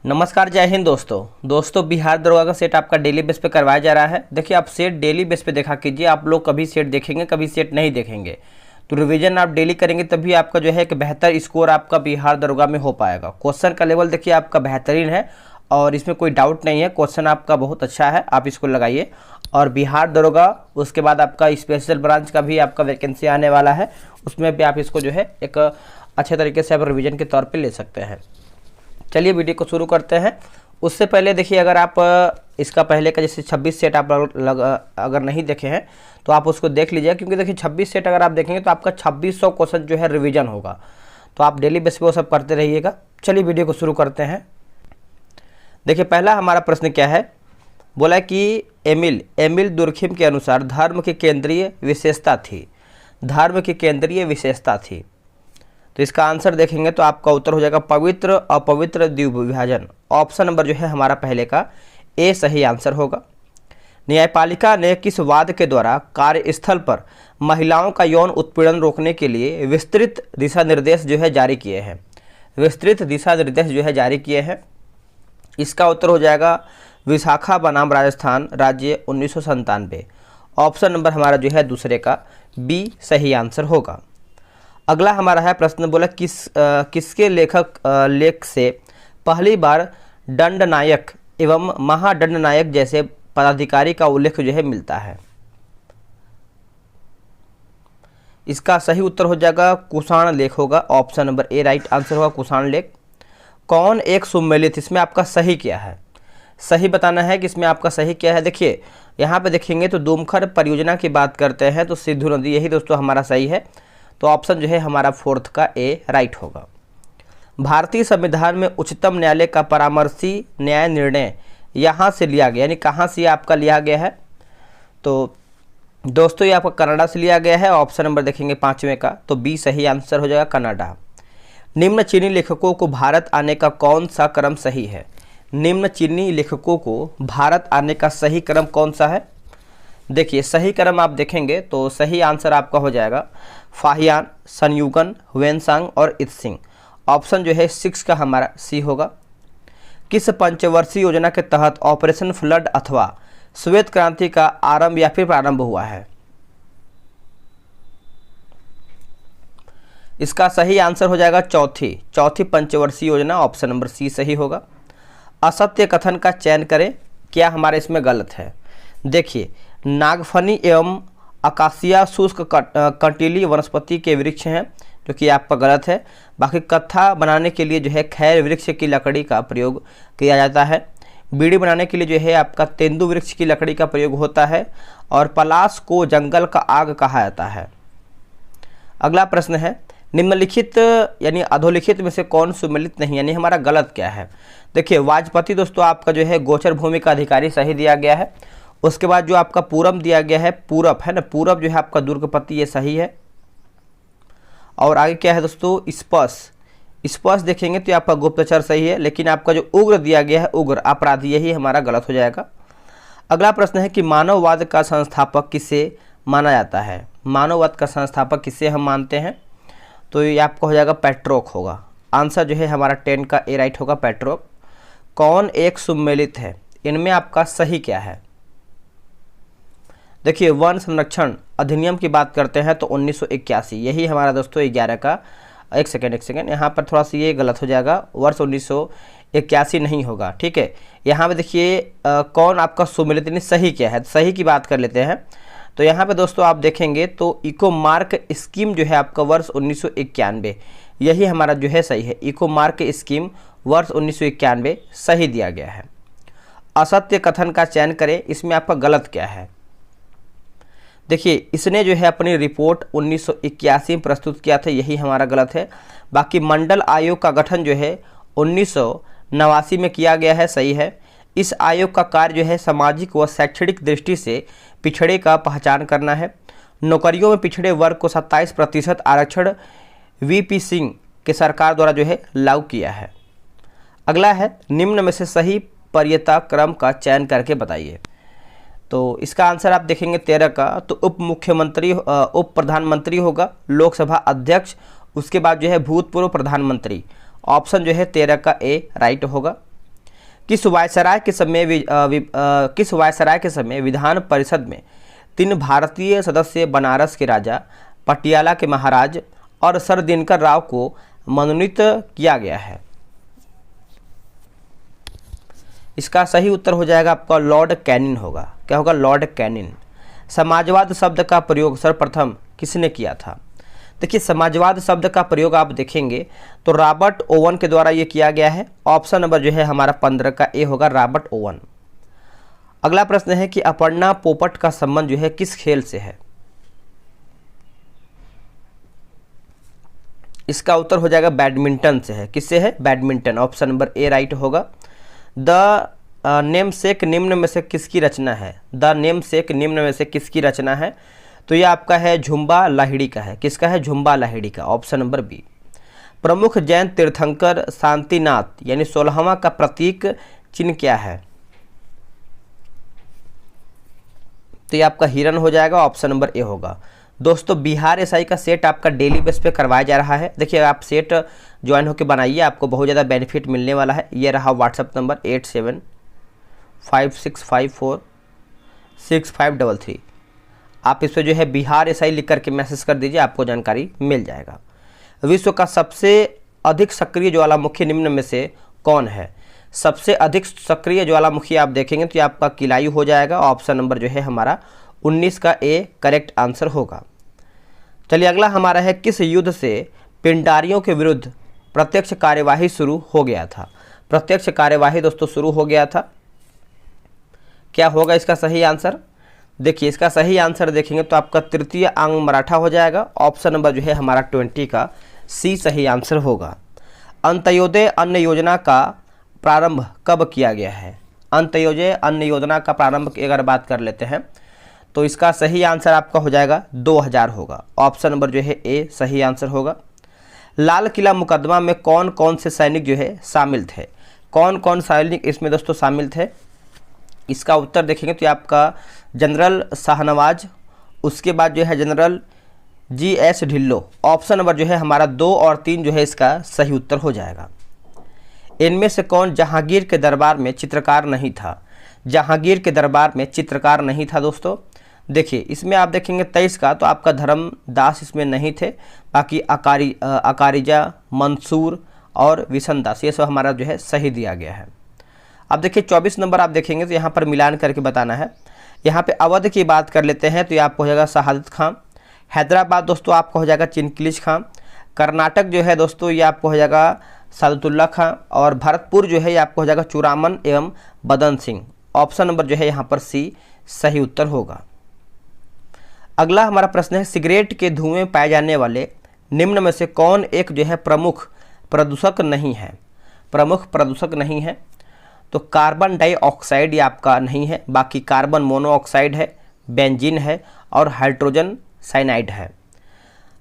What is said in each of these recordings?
नमस्कार, जय हिंद दोस्तों बिहार दरोगा का सेट आपका डेली बेस पे करवाया जा रहा है। देखिए, आप सेट डेली बेस पे देखा कीजिए। आप लोग कभी सेट देखेंगे, कभी सेट नहीं देखेंगे, तो रिवीजन आप डेली करेंगे तभी आपका जो है एक बेहतर स्कोर आपका बिहार दरोगा में हो पाएगा। क्वेश्चन का लेवल देखिए आपका बेहतरीन है और इसमें कोई डाउट नहीं है। क्वेश्चन आपका बहुत अच्छा है, आप इसको लगाइए। और बिहार दरोगा उसके बाद आपका स्पेशल ब्रांच का भी आपका वैकेंसी आने वाला है, उसमें भी आप इसको जो है एक अच्छे तरीके से आप रिवीजन के तौर पर ले सकते हैं। चलिए वीडियो को शुरू करते हैं। उससे पहले देखिए, अगर आप इसका पहले का जैसे 26 सेट आप अगर नहीं देखे हैं तो आप उसको देख लीजिए, क्योंकि देखिए 26 सेट अगर आप देखेंगे तो आपका 2600 क्वेश्चन जो है रिवीजन होगा। तो आप डेली बेस पे वो सब करते रहिएगा। चलिए वीडियो को शुरू करते हैं। देखिए, पहला हमारा प्रश्न क्या है, बोला कि एमिल दुर्खिम के अनुसार धर्म की केंद्रीय विशेषता थी। धर्म की केंद्रीय विशेषता थी, तो इसका आंसर देखेंगे तो आपका उत्तर हो जाएगा पवित्र अपवित्र द्विविभाजन। ऑप्शन नंबर जो है हमारा पहले का ए सही आंसर होगा। न्यायपालिका ने किस वाद के द्वारा कार्यस्थल पर महिलाओं का यौन उत्पीड़न रोकने के लिए विस्तृत दिशा निर्देश जो है जारी किए हैं? विस्तृत दिशा निर्देश जो है जारी किए हैं। इसका उत्तर हो जाएगा विशाखा बनाम राजस्थान राज्य 1997। ऑप्शन नंबर हमारा जो है दूसरे का बी सही आंसर होगा। अगला हमारा है प्रश्न, बोला किसके लेख से पहली बार दंडनायक एवं महादंडनायक जैसे पदाधिकारी का उल्लेख जो है मिलता है? इसका सही उत्तर हो जाएगा कुषाण लेख होगा। Option number A right answer होगा कुषाण लेख। कौन एक सुमेलित, इसमें आपका सही क्या है? सही बताना है कि इसमें आपका सही क्या है। देखिए यहाँ पे देखेंगे तो दुमखर परियोजना की बात करते हैं तो सिंधु नदी, यही दोस्तों हमारा सही है। तो ऑप्शन जो है हमारा फोर्थ का ए राइट होगा। भारतीय संविधान में उच्चतम न्यायालय का परामर्शी न्याय निर्णय यहाँ से लिया गया, यानी कहाँ से आपका लिया गया है? तो दोस्तों ये आपका कनाडा से लिया गया है। ऑप्शन नंबर देखेंगे पांचवें का, तो बी सही आंसर हो जाएगा कनाडा। निम्न चीनी लेखकों को भारत आने का कौन सा क्रम सही है? निम्न चीनी लेखकों को भारत आने का सही क्रम कौन सा है? देखिए सही क्रम आप देखेंगे तो सही आंसर आपका हो जाएगा फाहियान, संयुगन, हुएनसांग और इत्सिंग। ऑप्शन जो है 6 का हमारा सी होगा। किस पंचवर्षीय योजना के तहत ऑपरेशन फ्लड अथवा श्वेत क्रांति का आरंभ या फिर प्रारंभ हुआ है? इसका सही आंसर हो जाएगा चौथी पंचवर्षीय योजना। ऑप्शन नंबर सी सही होगा। असत्य कथन का चयन करें, क्या हमारे इसमें गलत है? देखिए, नागफनी एवं अकासिया शुष्क कंटीली वनस्पति के वृक्ष हैं, जो कि आपका गलत है। बाकी कत्था बनाने के लिए जो है खैर वृक्ष की लकड़ी का प्रयोग किया जाता है। बीड़ी बनाने के लिए जो है आपका तेंदु वृक्ष की लकड़ी का प्रयोग होता है। और पलाश को जंगल का आग कहा जाता है। अगला प्रश्न है, निम्नलिखित यानी अधोलिखित में से कौन सुमेलित नहीं, यानी हमारा गलत क्या है? देखिए वाजपती दोस्तों आपका जो है गोचर भूमि का अधिकारी सही दिया गया है। उसके बाद जो आपका पूरब दिया गया है, पूरब है ना, पूरब जो है आपका दुर्गपति, ये सही है। और आगे क्या है दोस्तों, स्पर्श देखेंगे तो आपका गुप्तचर सही है, लेकिन आपका जो उग्र दिया गया है, उग्र अपराधी, यही हमारा गलत हो जाएगा। अगला प्रश्न है कि मानववाद का संस्थापक किसे माना जाता है? मानववाद का संस्थापक किसे हम मानते हैं? तो ये आपका हो जाएगा पेट्रोक होगा। आंसर जो है हमारा 10 का ए राइट होगा, पेट्रोक। कौन एक सुमेलित है, इनमें आपका सही क्या है? देखिए वन संरक्षण अधिनियम की बात करते हैं तो 1981, यही हमारा दोस्तों 11 का। एक सेकेंड यहाँ पर थोड़ा सा ये गलत हो जाएगा, वर्ष 1981 नहीं होगा, ठीक है। यहाँ पे देखिए कौन आपका सुमेलित, यानी सही क्या है? सही की बात कर लेते हैं। तो यहाँ पे दोस्तों आप देखेंगे तो इको मार्क स्कीम जो है आपका वर्ष 1991, यही हमारा जो है सही है। इको मार्क स्कीम वर्ष 1991 सही दिया गया है। असत्य कथन का चयन करें, इसमें आपका गलत क्या है? देखिए इसने जो है अपनी रिपोर्ट 1981 में प्रस्तुत किया था, यही हमारा गलत है। बाकी मंडल आयोग का गठन जो है 1989 में किया गया है, सही है। इस आयोग का कार्य जो है सामाजिक व शैक्षणिक दृष्टि से पिछड़े का पहचान करना है। नौकरियों में पिछड़े वर्ग को 27% आरक्षण वीपी सिंह के सरकार द्वारा जो है लागू किया है। अगला है, निम्न में से सही वरीयता क्रम का चयन करके बताइए। तो इसका आंसर आप देखेंगे 13 का, तो उप मुख्यमंत्री उप प्रधानमंत्री होगा, लोकसभा अध्यक्ष, उसके बाद जो है भूतपूर्व प्रधानमंत्री। ऑप्शन जो है 13 का ए राइट होगा। किस वायसराय के समय विधान परिषद में 3 भारतीय सदस्य बनारस के राजा, पटियाला के महाराज और सर दिनकर राव को मनोनीत किया गया है? इसका सही उत्तर हो जाएगा आपका लॉर्ड कैनिन होगा। क्या होगा? Lord Canning. समाजवाद शब्द का प्रयोग सर्वप्रथम किसने किया था? देखिए, समाजवाद शब्द का प्रयोग आप देखेंगे तो रॉबर्ट ओवन के द्वारा ये किया गया है। ऑप्शन नंबर जो है हमारा 15 का ए होगा, रॉबर्ट ओवन। अगला प्रश्न है कि अपर्णा पोपट का संबंध जो है किस खेल से है? इसका उत्तर हो जाएगा बैडमिंटन से है। किससे है? Badminton. Option number A right होगा। द नेमसेक निम्न में से किसकी रचना है? द नेमसेक निम्न में से किसकी रचना है? तो यह आपका है झुम्बा लाहिड़ी का है। किसका है? झुम्बा लाहिड़ी का। Option number B. प्रमुख जैन तीर्थंकर शांतिनाथ यानी 16वां का प्रतीक चिन्ह क्या है? तो ये आपका हिरण हो जाएगा। ऑप्शन नंबर ए होगा। दोस्तों, बिहार एसआई का सेट आपका डेली बेस पे करवाया जा रहा है। देखिए, आप सेट ज्वाइन होकर बनाइए, आपको बहुत ज़्यादा बेनिफिट मिलने वाला है। ये रहा व्हाट्सअप नंबर 8756546533। आप इस पर जो है बिहार एसआई लिख करके मैसेज कर दीजिए, आपको जानकारी मिल जाएगा। विश्व का सबसे अधिक सक्रिय ज्वालामुखी निम्न में से कौन है? सबसे अधिक सक्रिय ज्वालामुखी आप देखेंगे तो ये आपका किलाई हो जाएगा। ऑप्शन नंबर जो है हमारा 19 का ए करेक्ट आंसर होगा। चलिए, अगला हमारा है किस युद्ध से पिंडारियों के विरुद्ध प्रत्यक्ष कार्यवाही शुरू हो गया था? प्रत्यक्ष कार्यवाही दोस्तों शुरू हो गया था। क्या होगा इसका सही आंसर? देखिए, इसका सही आंसर देखेंगे तो आपका तृतीय अंग मराठा हो जाएगा। ऑप्शन नंबर जो है हमारा 20 का सी सही आंसर होगा। अंत्योदय अन्न योजना का प्रारंभ कब किया गया है? अंत्योदय अन्न योजना का प्रारंभ की अगर बात कर लेते हैं तो इसका सही आंसर आपका हो जाएगा 2000 होगा। ऑप्शन नंबर जो है ए सही आंसर होगा। लाल किला मुकदमा में कौन कौन से सैनिक जो है शामिल थे? कौन कौन सैनिक इसमें दोस्तों शामिल थे? इसका उत्तर देखेंगे तो आपका जनरल शाहनवाज, उसके बाद जो है general GS Dhillon. Option number जो है हमारा 2 और 3 जो है इसका सही उत्तर हो जाएगा। इनमें से कौन जहांगीर के दरबार में चित्रकार नहीं था? जहांगीर के दरबार में चित्रकार नहीं था दोस्तों। देखिए, इसमें आप देखेंगे 23 का तो आपका धर्मदास इसमें नहीं थे, बाकी अकारिजा, मंसूर और विशन दास ये सब हमारा जो है सही दिया गया है। अब देखिए 24 नंबर आप देखेंगे तो यहाँ पर मिलान करके बताना है। यहाँ पे अवध की बात कर लेते हैं तो ये आपको हो जाएगा शहादत खां। हैदराबाद दोस्तों आपको हो जाएगा चिनकिलिच खां। कर्नाटक जो है दोस्तों ये आपको हो जाएगा सादतुल्ला खां। और भरतपुर जो है ये आपको हो जाएगा चूड़ामन एवं बदन सिंह। ऑप्शन नंबर जो है यहाँ पर सी सही उत्तर होगा। अगला हमारा प्रश्न है सिगरेट के धुएं में पाए जाने वाले निम्न में से कौन एक जो है प्रमुख प्रदूषक नहीं है? प्रमुख प्रदूषक नहीं है तो कार्बन डाइऑक्साइड ये आपका नहीं है, बाकी कार्बन मोनोऑक्साइड है, बेंजीन है और हाइड्रोजन साइनाइड है।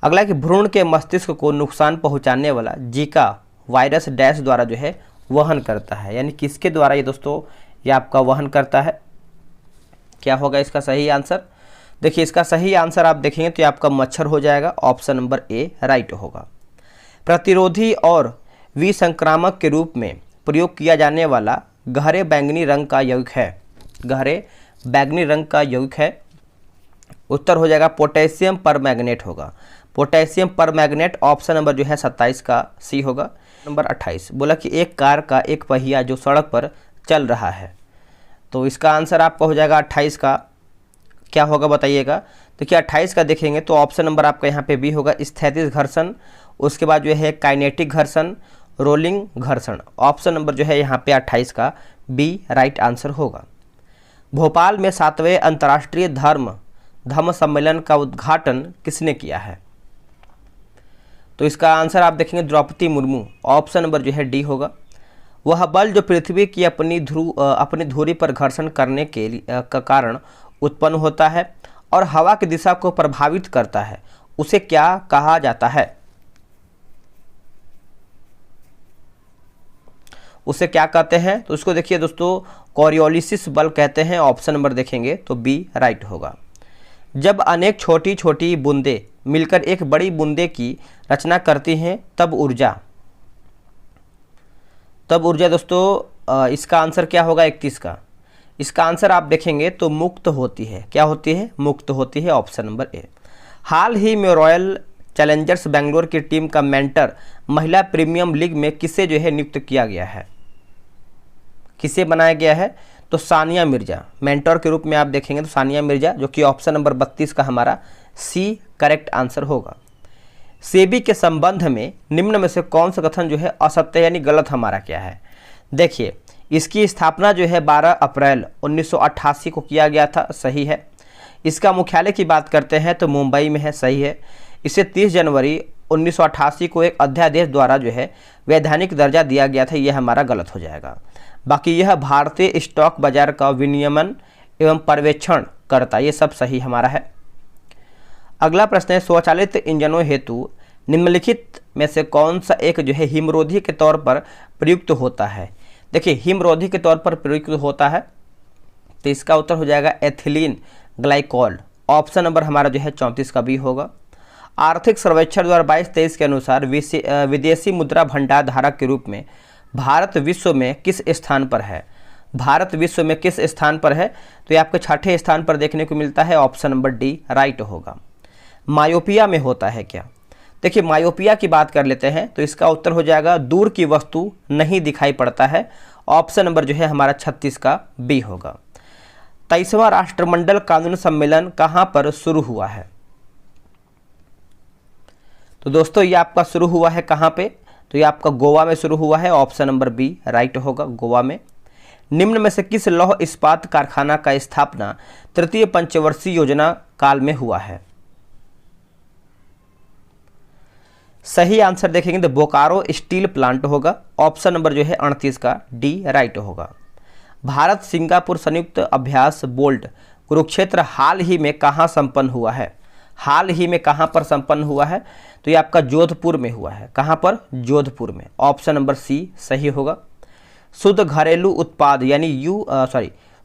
अगला कि भ्रूण के मस्तिष्क को नुकसान पहुंचाने वाला जीका वायरस डैश द्वारा जो है वहन करता है, यानी किसके द्वारा ये दोस्तों ये आपका वहन करता है? क्या होगा इसका सही आंसर? देखिए, इसका सही आंसर आप देखेंगे तो ये आपका मच्छर हो जाएगा। ऑप्शन नंबर ए राइट होगा। प्रतिरोधी और विसंक्रामक के रूप में प्रयोग किया जाने वाला गहरे बैंगनी रंग का यौगिक है। गहरे बैंगनी रंग का यौगिक है। उत्तर हो जाएगा पोटेशियम परमैंगनेट होगा। Potassium permanganate. ऑप्शन नंबर जो है 27 का सी होगा। नंबर 28 बोला कि एक कार का एक पहिया जो सड़क पर चल रहा है, तो इसका आंसर आपका हो जाएगा 28 का क्या होगा बताइएगा। देखिए 28 का देखेंगे तो ऑप्शन नंबर आपका यहाँ पे बी होगा स्थैतिज घर्षण। उसके बाद जो है काइनेटिक घर्षण, रोलिंग घर्षण। ऑप्शन नंबर जो है यहाँ पे 28 का बी राइट आंसर होगा। भोपाल में 7वें अंतर्राष्ट्रीय धम्म सम्मेलन का उद्घाटन किसने किया है? तो इसका आंसर आप देखेंगे द्रौपदी मुर्मू। ऑप्शन नंबर जो है डी होगा। वह बल जो पृथ्वी की अपनी धुरी पर घर्षण करने का कारण उत्पन्न होता है और हवा की दिशा को प्रभावित करता है, उसे क्या कहा जाता है? उसे क्या कहते हैं? तो इसको देखिए दोस्तों कोरियोलिसिस बल कहते हैं। ऑप्शन नंबर देखेंगे तो बी राइट होगा। जब अनेक छोटी छोटी बूंदें मिलकर एक बड़ी बूंदे की रचना करती हैं तब ऊर्जा दोस्तों इसका आंसर क्या होगा 31 का? इसका आंसर आप देखेंगे तो मुक्त होती है। क्या होती है? मुक्त होती है, ऑप्शन नंबर ए। हाल ही में रॉयल चैलेंजर्स बेंगलोर की टीम का मेंटर महिला प्रीमियम लीग में किसे जो है नियुक्त किया गया है? किसे बनाया गया है? तो सानिया मिर्जा, मेंटर के रूप में आप देखेंगे तो सानिया मिर्जा, जो कि ऑप्शन नंबर 32 का हमारा सी करेक्ट आंसर होगा। सेबी के संबंध में निम्न में से कौन सा कथन जो है असत्य यानी गलत हमारा क्या है? देखिए, इसकी स्थापना जो है 12 अप्रैल 1988 को किया गया था, सही है। इसका मुख्यालय की बात करते हैं तो मुंबई में है, सही है। इसे 30 जनवरी 1988 को एक अध्यादेश द्वारा जो है वैधानिक दर्जा दिया गया था, यह हमारा गलत हो जाएगा। बाकी यह भारतीय स्टॉक बाजार का विनियमन एवं पर्यवेक्षण करता, ये सब सही हमारा है। अगला प्रश्न है, स्वचालित इंजनों हेतु निम्नलिखित में से कौन सा एक जो है हिमरोधी के तौर पर प्रयुक्त होता है? देखिए, हिमरोधी के तौर पर प्रयुक्त होता है तो इसका उत्तर हो जाएगा एथिलीन ग्लाइकोल, ऑप्शन नंबर हमारा जो है 34 का बी होगा। आर्थिक सर्वेक्षण 2022-23 के अनुसार विदेशी मुद्रा भंडार धारक के रूप में भारत विश्व में किस स्थान पर है? भारत विश्व में किस स्थान पर है? तो ये आपके 6ठे स्थान पर देखने को मिलता है, ऑप्शन नंबर डी राइट होगा। मायोपिया में होता है क्या? देखिए, मायोपिया की बात कर लेते हैं तो इसका उत्तर हो जाएगा दूर की वस्तु नहीं दिखाई पड़ता है, ऑप्शन नंबर जो है हमारा 36 का बी होगा। 23वां राष्ट्रमंडल कानून सम्मेलन कहां पर शुरू हुआ है? तो दोस्तों ये आपका शुरू हुआ है कहां पे? तो ये आपका गोवा में शुरू हुआ है, ऑप्शन नंबर बी राइट होगा, गोवा में। निम्न में से किस लौह इस्पात कारखाना का स्थापना तृतीय पंचवर्षीय योजना काल में हुआ है? सही आंसर देखेंगे तो बोकारो स्टील प्लांट होगा, ऑप्शन नंबर जो है 38 का डी राइट होगा। भारत सिंगापुर संयुक्त अभ्यास बोल्ट कुरुक्षेत्र हाल ही में कहाँ संपन्न हुआ है? हाल ही में कहाँ पर संपन्न हुआ है? तो ये आपका जोधपुर में हुआ है। कहाँ पर? जोधपुर में, ऑप्शन नंबर सी सही होगा। शुद्ध घरेलू उत्पाद यानी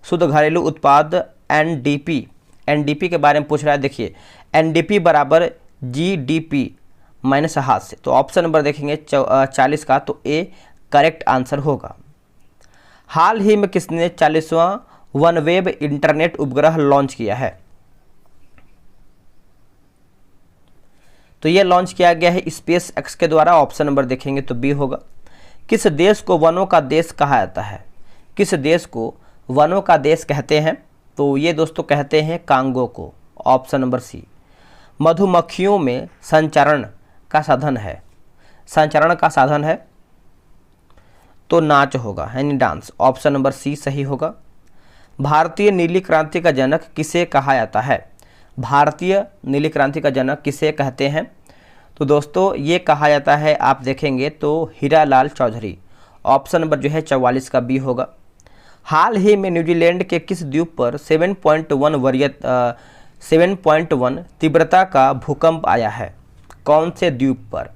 शुद्ध घरेलू उत्पाद एनडीपी के बारे में पूछ रहा है। देखिए, एनडीपी बराबर जीडीपी माइनस हाथ से, तो ऑप्शन नंबर देखेंगे 40 का, तो ए करेक्ट आंसर होगा। हाल ही में किसने 40वां वनवेब इंटरनेट उपग्रह लॉन्च किया है? तो यह लॉन्च किया गया है स्पेस एक्स के द्वारा, ऑप्शन नंबर देखेंगे तो बी होगा। किस देश को वनों का देश कहा जाता है? किस देश को वनों का देश कहते हैं? तो ये दोस्तों कहते हैं कांगो को, ऑप्शन नंबर सी। मधुमक्खियों में संचरण का साधन है, संचरण का साधन है तो नाच होगा यानी डांस, ऑप्शन नंबर सी सही होगा। भारतीय नीली क्रांति का जनक किसे कहा जाता है? भारतीय नीली क्रांति का जनक किसे कहते हैं? तो दोस्तों ये कहा जाता है, आप देखेंगे तो हीरालाल चौधरी, ऑप्शन नंबर जो है 44 का बी होगा। हाल ही में न्यूजीलैंड के किस द्वीप पर 7.1 तीव्रता का भूकंप आया है? कौन से द्वीप पर?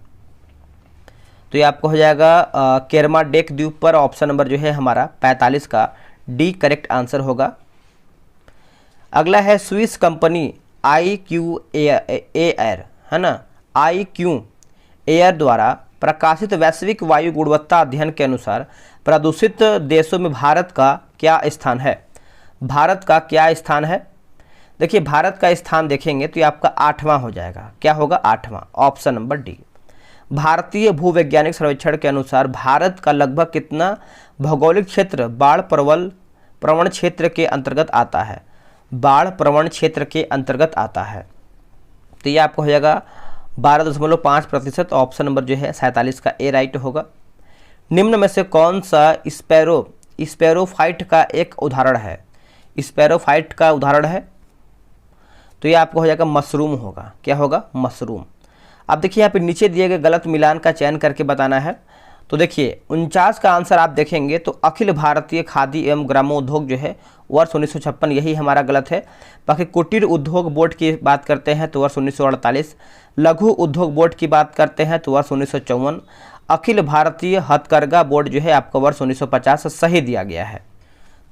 तो ये आपको हो जाएगा केरमाडेक द्वीप पर, ऑप्शन नंबर जो है हमारा 45 का डी करेक्ट आंसर होगा। अगला है स्विस कंपनी IQ एयर, है ना, IQ एयर द्वारा प्रकाशित वैश्विक वायु गुणवत्ता अध्ययन के अनुसार प्रदूषित देशों में भारत का क्या स्थान है? भारत का क्या स्थान है? देखिए, भारत का स्थान देखेंगे तो ये आपका 8वां हो जाएगा। क्या होगा? 8वां, ऑप्शन नंबर डी। भारतीय भूवैज्ञानिक सर्वेक्षण के अनुसार भारत का लगभग कितना भौगोलिक क्षेत्र बाढ़ प्रवण क्षेत्र के अंतर्गत आता है? बाढ़ प्रवण क्षेत्र के अंतर्गत आता है, तो ये आपको हो जाएगा 12.5%, ऑप्शन नंबर जो है 47 का ए राइट होगा। निम्न में से कौन सा स्पैरोफाइट का एक उदाहरण है? स्पैरोफाइट का उदाहरण है तो ये आपको हो जाएगा मशरूम होगा। क्या होगा? मशरूम। अब देखिए यहाँ पे नीचे दिए गए गलत मिलान का चयन करके बताना है। तो देखिए 49 का आंसर आप देखेंगे तो अखिल भारतीय खादी एवं ग्रामोद्योग जो है वर्ष 1956, यही हमारा गलत है। बाकी कुटीर उद्योग बोर्ड की बात करते हैं तो वर्ष 1948, लघु उद्योग बोर्ड की बात करते हैं तो वर्ष 1954, अखिल भारतीय हथकरघा बोर्ड जो है आपका वर्ष 1950 सही दिया गया है।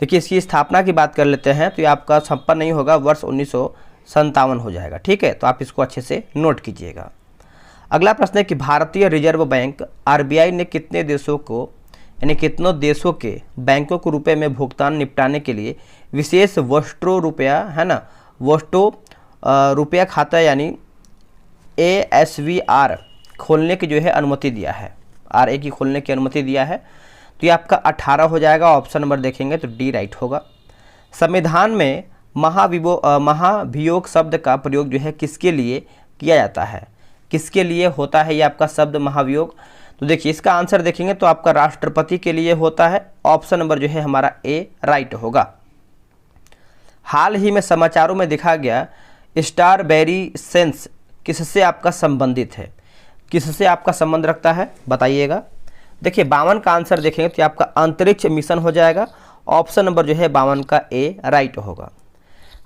देखिए इसकी स्थापना की बात कर लेते हैं तो ये आपका 56 नहीं होगा, वर्ष 1957 हो जाएगा। ठीक है, तो आप इसको अच्छे से नोट कीजिएगा। अगला प्रश्न है कि भारतीय रिजर्व बैंक RBI ने कितने देशों को यानी कितनों देशों के बैंकों को रुपए में भुगतान निपटाने के लिए विशेष वोस्ट्रो रुपया, है ना, वोस्टो रुपया खाता यानी ASVR खोलने की जो है अनुमति दिया है, RA की खोलने की अनुमति दिया है। तो ये आपका 18 हो जाएगा। ऑप्शन नंबर देखेंगे तो डी राइट होगा। संविधान में महाभियोग शब्द का प्रयोग जो है किसके लिए किया जाता है, किसके लिए होता है ये आपका शब्द महाभियोग? तो देखिए इसका आंसर देखेंगे तो आपका राष्ट्रपति के लिए होता है। ऑप्शन नंबर जो है हमारा ए राइट होगा। हाल ही में समाचारों में देखा गया स्टारबेरी सेंस किससे आपका संबंधित है, किससे आपका संबंध रखता है बताइएगा। देखिए 52 का आंसर देखेंगे तो आपका अंतरिक्ष मिशन हो जाएगा। ऑप्शन नंबर जो है 52 का ए राइट होगा।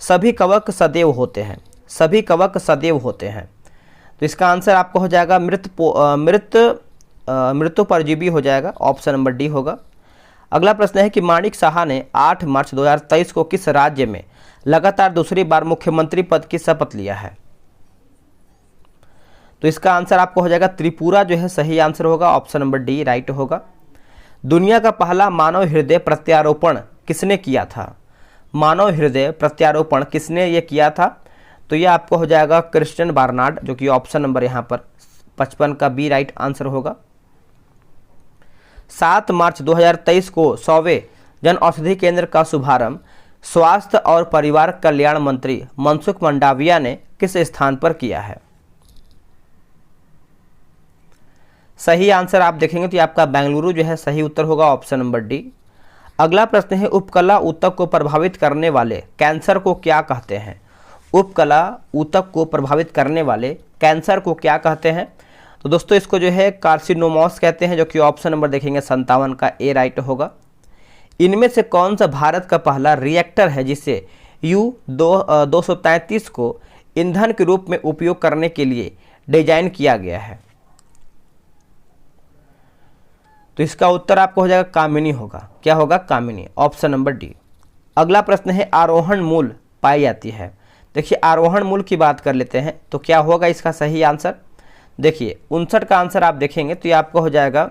सभी कवक सदैव होते हैं, सभी कवक सदैव होते हैं, तो इसका आंसर आपको हो जाएगा मृत्यु परजीवी हो जाएगा। ऑप्शन नंबर डी होगा। अगला प्रश्न है कि माणिक साहा ने 8 मार्च 2023 को किस राज्य में लगातार दूसरी बार मुख्यमंत्री पद की शपथ लिया है? तो इसका आंसर आपको हो जाएगा त्रिपुरा जो है सही आंसर होगा। ऑप्शन नंबर डी राइट होगा। दुनिया का पहला मानव हृदय प्रत्यारोपण किसने किया था? मानव हृदय प्रत्यारोपण किसने ये किया था? तो ये आपको हो जाएगा क्रिस्टियन बार्नार्ड, जो कि ऑप्शन नंबर यहाँ पर 55 का बी राइट आंसर होगा। 7 मार्च 2023 को 100वें जन औषधि केंद्र का शुभारंभ स्वास्थ्य और परिवार कल्याण मंत्री मनसुख मंडाविया ने किस स्थान पर किया है? सही आंसर आप देखेंगे तो आपका बेंगलुरु जो है सही उत्तर होगा। Option number D. अगला प्रश्न है उपकला ऊतक को प्रभावित करने वाले कैंसर को क्या कहते हैं? उपकला ऊतक को प्रभावित करने वाले कैंसर को क्या कहते हैं? तो दोस्तों इसको जो है कार्सिनोमोस कहते हैं, जो कि ऑप्शन नंबर देखेंगे 57 का ए राइट होगा। इनमें से कौन सा भारत का पहला रिएक्टर है जिसे U-233 को ईंधन के रूप में उपयोग करने के लिए डिजाइन किया गया है? तो इसका उत्तर आपको हो जाएगा कामिनी होगा। क्या होगा? कामिनी। Option number D. अगला प्रश्न है आरोहण मूल पाई जाती है। देखिए आरोहण मूल की बात कर लेते हैं तो क्या होगा इसका सही आंसर? देखिए 59 का आंसर आप देखेंगे तो ये आपको हो जाएगा,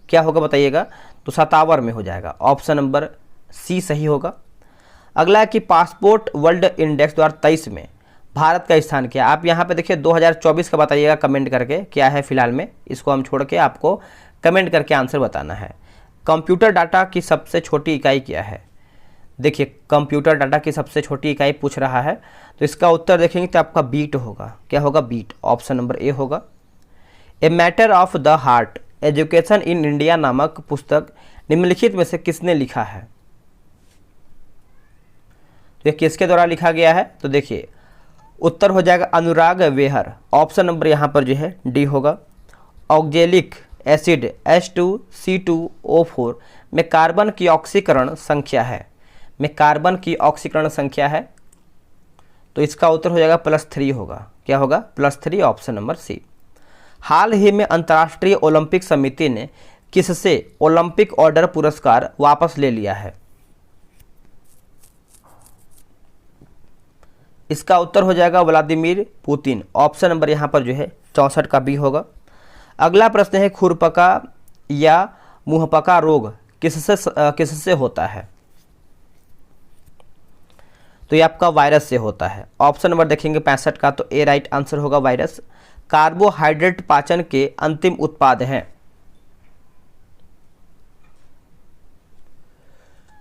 क्या होगा बताइएगा? तो सतावर में हो जाएगा। ऑप्शन नंबर सी सही होगा। अगला है कि पासपोर्ट वर्ल्ड इंडेक्स 2023 में भारत का स्थान क्या? आप यहाँ पे देखिए 2024 का बताइएगा कमेंट करके क्या है फिलहाल में, इसको हम छोड़ के आपको कमेंट करके आंसर बताना है। कंप्यूटर डाटा की सबसे छोटी इकाई क्या है? देखिए कंप्यूटर डाटा की सबसे छोटी इकाई पूछ रहा है तो इसका उत्तर देखेंगे तो आपका बीट होगा। क्या होगा? बीट। ऑप्शन नंबर ए होगा। A matter of the heart education in India नामक पुस्तक निम्नलिखित में से किसने लिखा है? तो ये किसके द्वारा लिखा गया है? तो देखिए उत्तर हो जाएगा अनुराग वेहर। ऑप्शन नंबर यहाँ पर जो है डी होगा। ऑक्जेलिक एसिड H2C2O4 में कार्बन की ऑक्सीकरण संख्या है, में कार्बन की ऑक्सीकरण संख्या है, तो इसका उत्तर हो जाएगा +3 होगा। क्या होगा? +3। ऑप्शन नंबर सी। हाल ही में अंतर्राष्ट्रीय ओलंपिक समिति ने किससे ओलंपिक ऑर्डर पुरस्कार वापस ले लिया है? इसका उत्तर हो जाएगा व्लादिमीर पुतिन। ऑप्शन नंबर यहाँ पर जो है 64 का बी होगा। अगला प्रश्न है खुरपका या मुंहपका रोग किससे होता है? तो ये आपका वायरस से होता है। ऑप्शन नंबर देखेंगे 65 का, तो ए राइट आंसर होगा वायरस। कार्बोहाइड्रेट पाचन के अंतिम उत्पाद हैं।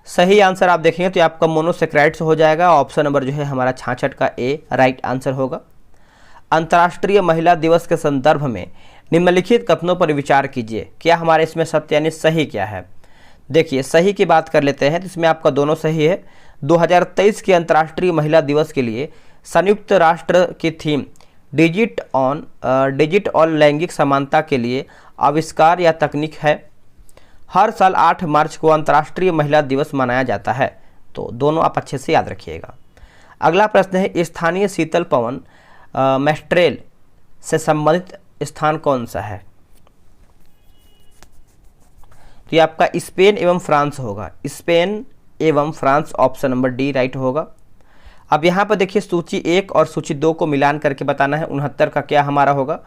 सही आंसर आप देखेंगे तो आपका मोनोसेक्राइड्स हो जाएगा। ऑप्शन नंबर जो है हमारा 66 का ए राइट आंसर होगा। अंतर्राष्ट्रीय महिला दिवस के संदर्भ में निम्नलिखित कथनों पर विचार कीजिए। क्या हमारे इसमें सत्य यानी सही क्या है? देखिए सही की बात कर लेते हैं तो इसमें आपका दोनों सही है। 2023 के अंतर्राष्ट्रीय महिला दिवस के लिए संयुक्त राष्ट्र की थीम डिजिट ऑन लैंगिक समानता के लिए आविष्कार या तकनीक है। हर साल 8 मार्च को अंतर्राष्ट्रीय महिला दिवस मनाया जाता है, तो दोनों आप अच्छे से याद रखिएगा। अगला प्रश्न है स्थानीय शीतल पवन मेस्ट्रेल से संबंधित स्थान कौन सा है? तो ये आपका स्पेन एवं फ्रांस होगा। स्पेन एवं France. Option number D right होगा। अब यहाँ पर देखिए सूची 1 और सूची 2 को मिलान करके बताना है 69 का क्या हमारा होगा।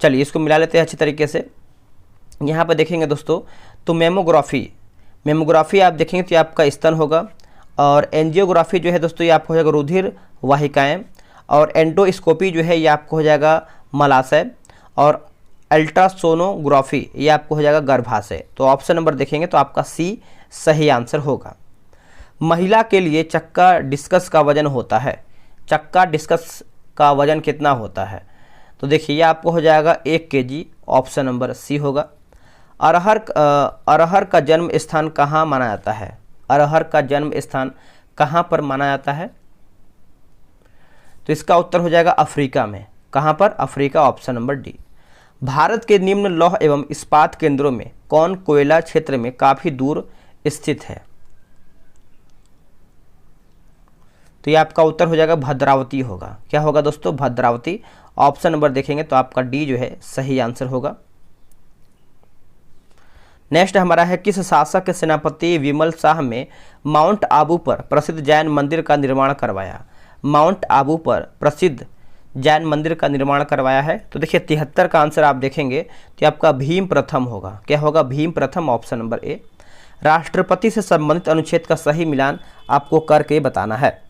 चलिए इसको मिला लेते हैं अच्छी तरीके से। यहाँ पर देखेंगे दोस्तों तो मेमोग्राफी आप देखेंगे तो ये आपका स्तन होगा, और एंजियोग्राफी जो है दोस्तों ये आपको हो जाएगा रुधिर वाहिकाएं, और एंडोस्कोपी जो है ये आपको हो जाएगा मलाशय, और अल्ट्रासोनोग्राफी ये आपको हो जाएगा गर्भाशय। तो ऑप्शन नंबर देखेंगे तो आपका सी सही आंसर होगा। महिला के लिए चक्का डिस्कस का वजन होता है, चक्का डिस्कस का वजन कितना होता है? तो देखिए ये आपको हो जाएगा 1 kg, ऑप्शन नंबर सी होगा। अरहर का जन्म स्थान कहाँ माना जाता है? अरहर का जन्म स्थान कहाँ पर माना जाता है? तो इसका उत्तर हो जाएगा अफ्रीका में। कहाँ पर? Africa, option number D. Bharat के निम्न लौह एवं इस्पात केंद्रों में कौन कोयला क्षेत्र में काफी दूर स्थित है? तो ये आपका उत्तर हो जाएगा भद्रावती होगा। क्या होगा दोस्तों? भद्रावती। ऑप्शन नंबर देखेंगे तो आपका डी जो है सही आंसर होगा। नेक्स्ट हमारा है, किस शासक के सेनापति विमल शाह में माउंट आबू पर प्रसिद्ध जैन मंदिर का निर्माण करवाया? माउंट आबू पर प्रसिद्ध जैन मंदिर का निर्माण करवाया है? तो देखिए 73 का आंसर आप देखेंगे तो आपका भीम प्रथम होगा। क्या होगा? भीम प्रथम, ऑप्शन नंबर ए। राष्ट्रपति से संबंधित अनुच्छेद का सही मिलान आपको करके बताना है।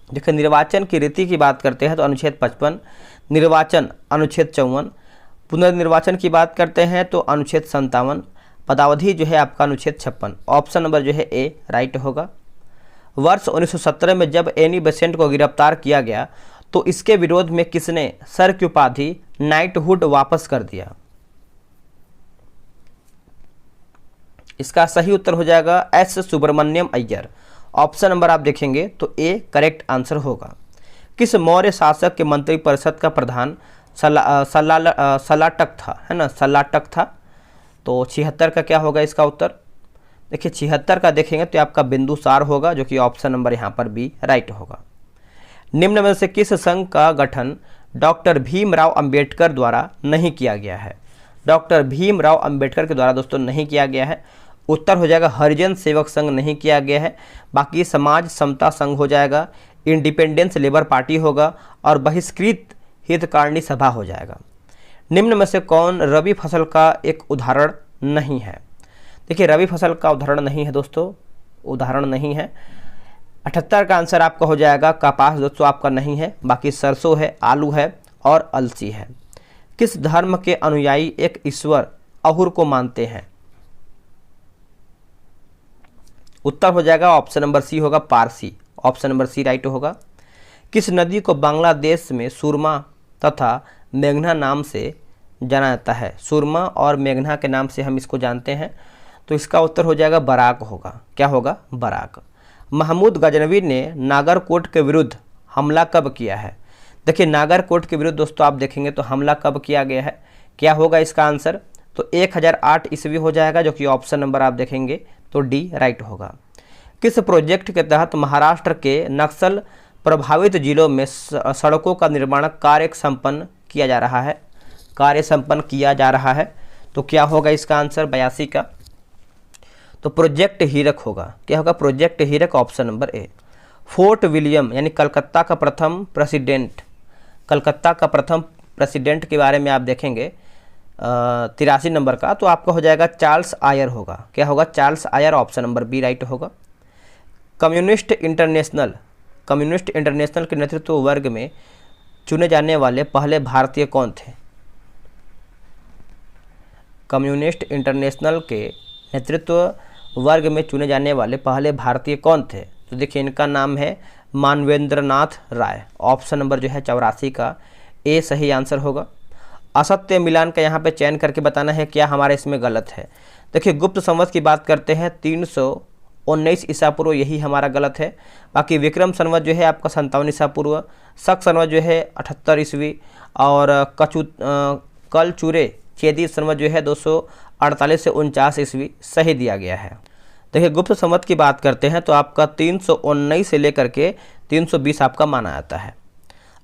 देखिए निर्वाचन की रीति की बात करते हैं तो अनुच्छेद 55, निर्वाचन अनुच्छेद 54, पुनर्निर्वाचन की बात करते हैं तो अनुच्छेद 57, पदावधि जो है आपका अनुच्छेद 56। ऑप्शन नंबर जो है ए राइट होगा। वर्ष 1917 में जब एनी बेसेंट को गिरफ्तार किया गया तो इसके विरोध में किसने सर की उपाधि नाइटहुड वापस कर दिया? इसका सही उत्तर हो जाएगा S Subramaniam Iyer. Option number आप देखेंगे तो ए करेक्ट आंसर होगा। किस मौर्य शासक के मंत्रिपरिषद का प्रधान सलाटक था? है ना, सलाटक था। तो 76 का क्या होगा इसका उत्तर? देखिए 76 का देखेंगे तो आपका बिंदुसार होगा, जो कि ऑप्शन नंबर यहाँ पर भी राइट होगा। निम्न में से किस संघ का गठन डॉक्टर भीमराव अंबेडकर द्वारा नहीं किया गया है? डॉक्टर भीमराव अंबेडकर के द्वारा दोस्तों नहीं किया गया है। उत्तर हो जाएगा हरिजन सेवक संघ नहीं किया गया है। बाकी समाज समता संघ हो जाएगा, इंडिपेंडेंस लेबर पार्टी होगा, और बहिष्कृत हितकारिणी सभा हो जाएगा। निम्न में से कौन रबी फसल का एक उदाहरण नहीं है? देखिए रबी फसल का उदाहरण नहीं है दोस्तों, उदाहरण नहीं है। 78 का आंसर आपका हो जाएगा कपास दोस्तों आपका नहीं है। बाकी सरसों है, आलू है और अलसी है। किस धर्म के अनुयायी एक ईश्वर अहुर को मानते हैं? उत्तर हो जाएगा ऑप्शन नंबर सी होगा Parsi. Option number C right होगा। किस नदी को बांग्लादेश में सुरमा तथा मेघना नाम से जाना जाता है? सुरमा और मेघना के नाम से हम इसको जानते हैं। तो इसका उत्तर हो जाएगा बराक होगा। क्या होगा? बराक। महमूद गजनवी ने नागरकोट के विरुद्ध हमला कब किया है? देखिए नागरकोट के विरुद्ध दोस्तों आप देखेंगे तो हमला कब किया गया है? क्या होगा इसका आंसर? तो 1008 ईस्वी हो जाएगा, जो कि ऑप्शन नंबर आप देखेंगे तो डी राइट होगा। किस प्रोजेक्ट के तहत महाराष्ट्र के नक्सल प्रभावित जिलों में सड़कों का निर्माण कार्य संपन्न किया जा रहा है? कार्य संपन्न किया जा रहा है। तो क्या होगा इसका आंसर 82 का? तो प्रोजेक्ट हीरक होगा। क्या होगा? प्रोजेक्ट हीरक, option number A. Fort William यानी कलकत्ता का प्रथम प्रेसिडेंट, कलकत्ता का प्रथम प्रेसिडेंट के बारे में आप देखेंगे 83 नंबर का, तो आपका हो जाएगा चार्ल्स आयर होगा। क्या होगा? Charles Eyre, option number B right होगा। कम्युनिस्ट इंटरनेशनल के नेतृत्व वर्ग में चुने जाने वाले पहले भारतीय कौन थे? कम्युनिस्ट इंटरनेशनल के नेतृत्व वर्ग में चुने जाने वाले पहले भारतीय कौन थे? तो देखिए इनका नाम है मानवेंद्रनाथ राय। ऑप्शन नंबर जो है 84 का ए सही आंसर होगा। असत्य मिलान का यहाँ पे चयन करके बताना है क्या हमारा इसमें गलत है। देखिए गुप्त संवत की बात करते हैं 319 ईसा पूर्व, यही हमारा गलत है। बाकी विक्रम संवत जो है आपका 57 ईसा पूर्व, शक संवत जो है 78 ईस्वी, और कलचूरे चेदी संवत जो है 248 से 49 ईस्वी सही दिया गया है। देखिए गुप्त संवत की बात करते हैं तो आपका 319 से लेकर के 320 आपका माना जाता है।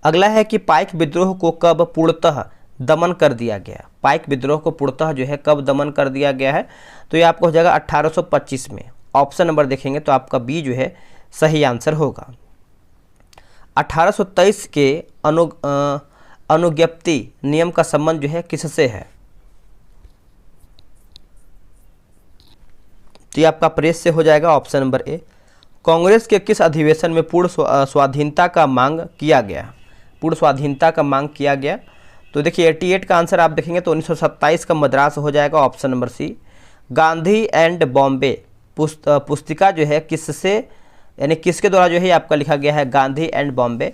अगला है कि पाइक विद्रोह को कब पूर्णतः दमन कर दिया गया? पाइक विद्रोह को पूर्णतः जो है कब दमन कर दिया गया है? तो ये आपको हो जाएगा 1825 में। ऑप्शन नंबर देखेंगे तो आपका बी जो है सही आंसर होगा। 1823 के अनुज्ञप्ति नियम का संबंध जो है किससे है? तो ये आपका प्रेस से हो जाएगा ऑप्शन नंबर ए। कांग्रेस के किस अधिवेशन में पूर्ण स्वाधीनता का मांग किया गया? पूर्ण स्वाधीनता का मांग किया गया, तो देखिए 88 का आंसर आप देखेंगे तो 1927 का मद्रास हो जाएगा option number C. Gandhi and Bombay पुस्तिका जो है किससे यानी किसके द्वारा जो है आपका लिखा गया है? गांधी एंड बॉम्बे।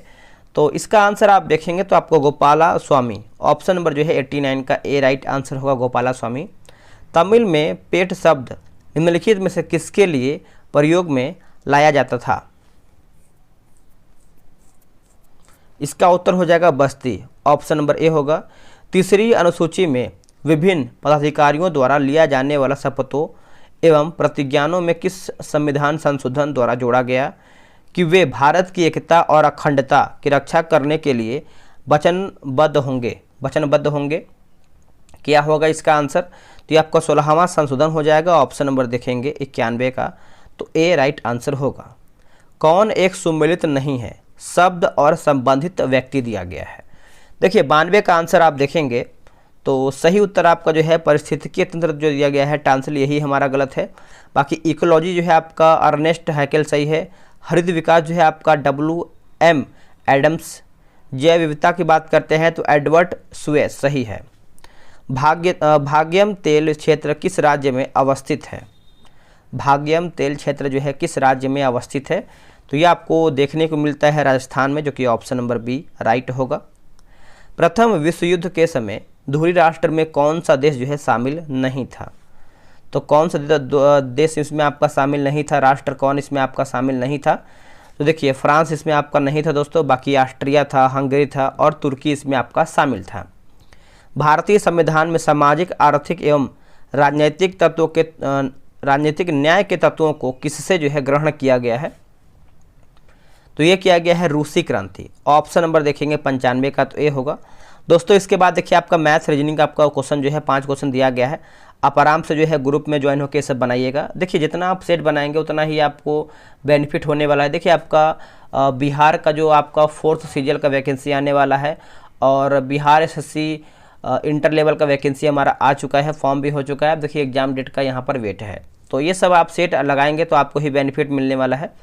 तो इसका आंसर आप देखेंगे तो आपको गोपाला स्वामी, ऑप्शन नंबर जो है 89 का ए राइट आंसर होगा, गोपाला स्वामी। तमिल में पेट शब्द निम्नलिखित में से किसके लिए प्रयोग में लाया जाता था? इसका उत्तर हो जाएगा बस्ती, ऑप्शन नंबर ए होगा। तीसरी अनुसूची में विभिन्न पदाधिकारियों द्वारा लिया जाने वाला शपथों एवं प्रतिज्ञानों में किस संविधान संशोधन द्वारा जोड़ा गया कि वे भारत की एकता और अखंडता की रक्षा करने के लिए वचनबद्ध होंगे? क्या होगा इसका आंसर? तो ये आपका 16वां संशोधन हो जाएगा, ऑप्शन नंबर देखेंगे 91 का, तो ए राइट आंसर होगा। कौन एक सुमेलित नहीं है? शब्द और संबंधित व्यक्ति दिया गया है। देखिए 92 का आंसर आप देखेंगे तो सही उत्तर आपका जो है पारिस्थितिकीय तंत्र जो दिया गया है टांसल, यही हमारा गलत है। बाकी इकोलॉजी जो है आपका अर्नेस्ट हैकेल सही है। हरित विकास जो है आपका WM एडम्स। जैव विविधता की बात करते हैं तो एडवर्ड स्वेज सही है। भाग्यम तेल क्षेत्र किस राज्य में अवस्थित है? भाग्यम तेल क्षेत्र जो है किस राज्य में अवस्थित है? तो ये आपको देखने को मिलता है राजस्थान में, जो कि ऑप्शन नंबर बी राइट होगा। प्रथम विश्व युद्ध के समय धुरी राष्ट्र में कौन सा देश जो है शामिल नहीं था? तो कौन सा देश इसमें आपका शामिल नहीं था? राष्ट्र कौन इसमें आपका शामिल नहीं था? तो देखिए फ्रांस इसमें आपका नहीं था दोस्तों, बाकी ऑस्ट्रिया था, हंगरी था और तुर्की इसमें आपका शामिल था। भारतीय संविधान में सामाजिक, आर्थिक एवं राजनीतिक न्याय के तत्वों को किससे जो है ग्रहण किया गया है? तो ये किया गया है रूसी क्रांति, ऑप्शन नंबर देखेंगे 95 का, तो ए होगा। दोस्तों इसके बाद देखिए आपका मैथ्स रीजनिंग का आपका क्वेश्चन जो है 5 क्वेश्चन दिया गया है। आप आराम से जो है ग्रुप में ज्वाइन होकर सब बनाइएगा। देखिए जितना आप सेट बनाएंगे उतना ही आपको बेनिफिट होने वाला है। देखिए आपका बिहार का जो आपका 4th सीजीएल का वैकेंसी आने वाला है और बिहार SSC इंटर लेवल का वैकेंसी हमारा आ चुका है, फॉर्म भी हो चुका है। अब देखिए एग्जाम डेट का यहाँ पर वेट है, तो ये सब आप सेट लगाएंगे तो आपको ही बेनिफिट मिलने वाला है।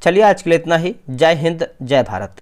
चलिए आज के लिए इतना ही। जय हिंद, जय भारत।